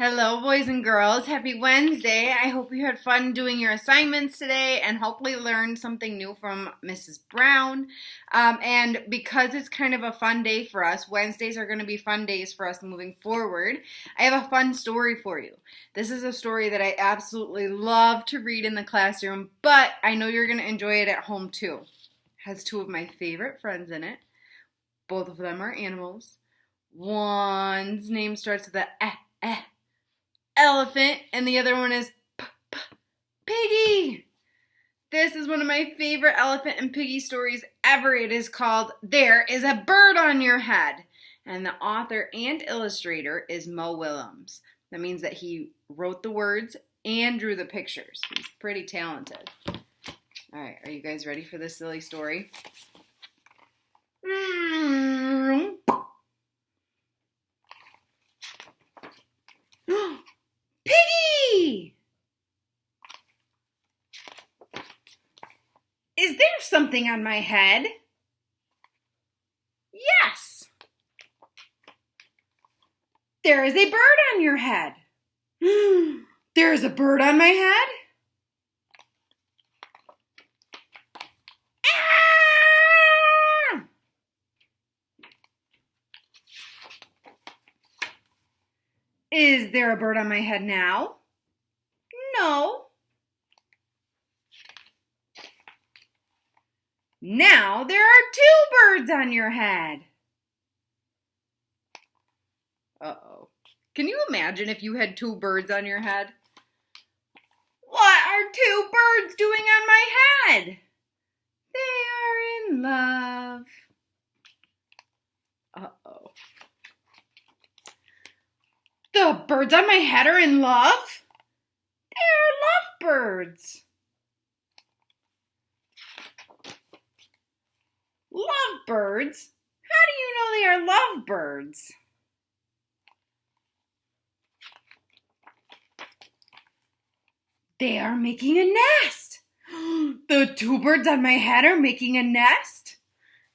Hello, boys and girls. Happy Wednesday. I hope you had fun doing your assignments today and hopefully learned something new from Mrs. Brown. And because it's kind of a fun day for us, Wednesdays are going to be fun days for us moving forward. I have a fun story for you. This is a story that I absolutely love to read in the classroom, but I know you're going to enjoy it at home too. It has two of my favorite friends in it. Both of them are animals. One's name starts with a elephant, and the other one is Piggy. This is one of my favorite elephant and piggy stories ever. It is called There is a Bird on Your Head, and the author and illustrator is Willems. That means that he wrote the words and drew the pictures. He's pretty talented. All right, are you guys ready for this silly story? Piggy! Is there something on my head? Yes. There is a bird on your head. There is a bird on my head? Ah! Is there a bird on my head now? No. Now there are two birds on your head. Uh-oh. Can you imagine if you had two birds on your head? What are two birds doing on my head? They are in love. Uh-oh. The birds on my head are in love? They are lovebirds. Lovebirds? How do you know they are lovebirds? They are making a nest. The two birds on my head are making a nest.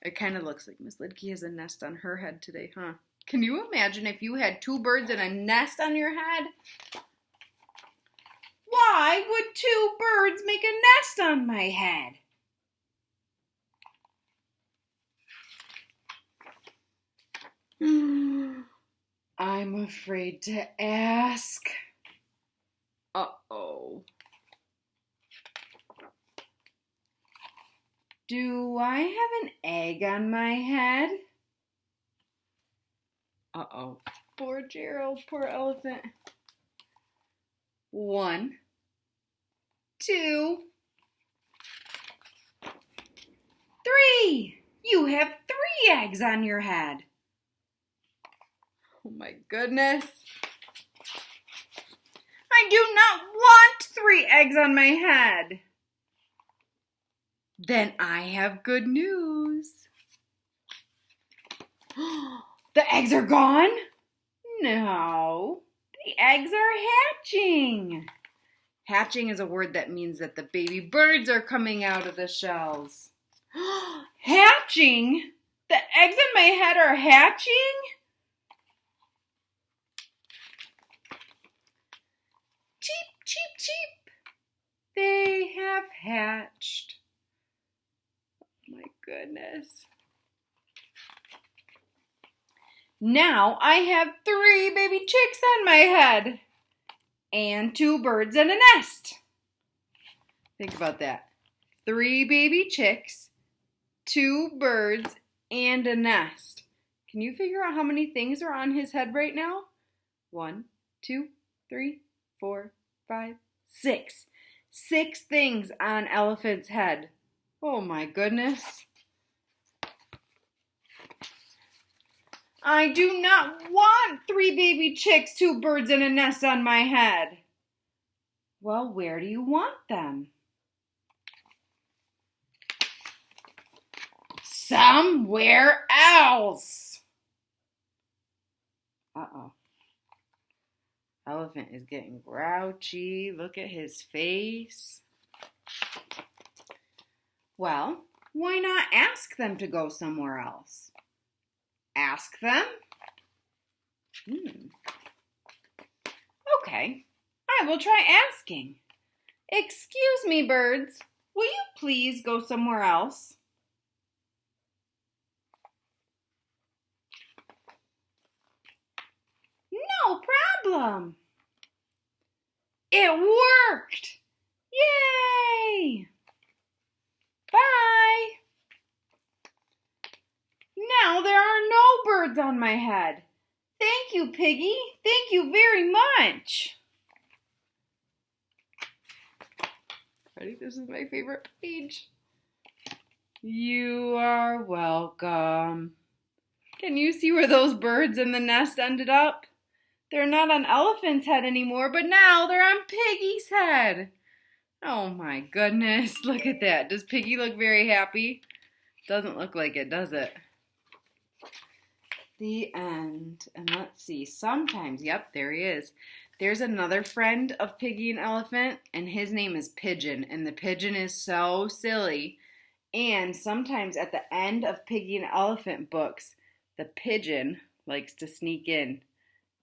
It kind of looks like Miss Lidke has a nest on her head today, huh? Can you imagine if you had two birds and a nest on your head? Why would two birds make a nest on my head? I'm afraid to ask. Uh-oh. Do I have an egg on my head? Uh-oh. Poor Gerald, poor elephant. 1, 2, 3. You have 3 eggs on your head. Oh my goodness. I do not want 3 eggs on my head. Then I have good news. The eggs are gone? No, the eggs are hatching. Hatching is a word that means that the baby birds are coming out of the shells. Hatching? The eggs in my head are hatching? Cheep, cheep, cheep. They have hatched. Oh my goodness. Now I have 3 baby chicks on my head and 2 birds and a nest. Think about that. 3 baby chicks, 2 birds, and a nest. Can you figure out how many things are on his head right now? 1, 2, 3, 4, 5, 6. 6 things on Elephant's head. Oh my goodness. I do not want 3 baby chicks, 2 birds, and a nest on my head. Well, where do you want them? Somewhere else. Uh-oh. Elephant is getting grouchy. Look at his face. Well, why not ask them to go somewhere else? Ask them? Okay, I will try asking. Excuse me, birds. Will you please go somewhere else? No problem. It worked! Yay! Bye! Now there are no birds on my head. Thank you, Piggy. Thank you very much. Ready? This is my favorite page. You are welcome. Can you see where those birds in the nest ended up? They're not on Elephant's head anymore, but now they're on Piggy's head. Oh my goodness, look at that. Does Piggy look very happy? Doesn't look like it, does it? The end. And let's see, sometimes, yep, there he is. There's another friend of Piggy and Elephant, and his name is Pigeon, and the pigeon is so silly. And sometimes at the end of Piggy and Elephant books, the pigeon likes to sneak in.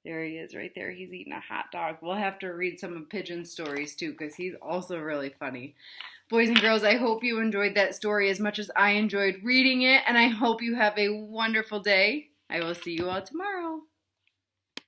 There he is right there. He's eating a hot dog. We'll have to read some of Pigeon's stories too because he's also really funny. Boys and girls, I hope you enjoyed that story as much as I enjoyed reading it, and I hope you have a wonderful day. I will see you all tomorrow.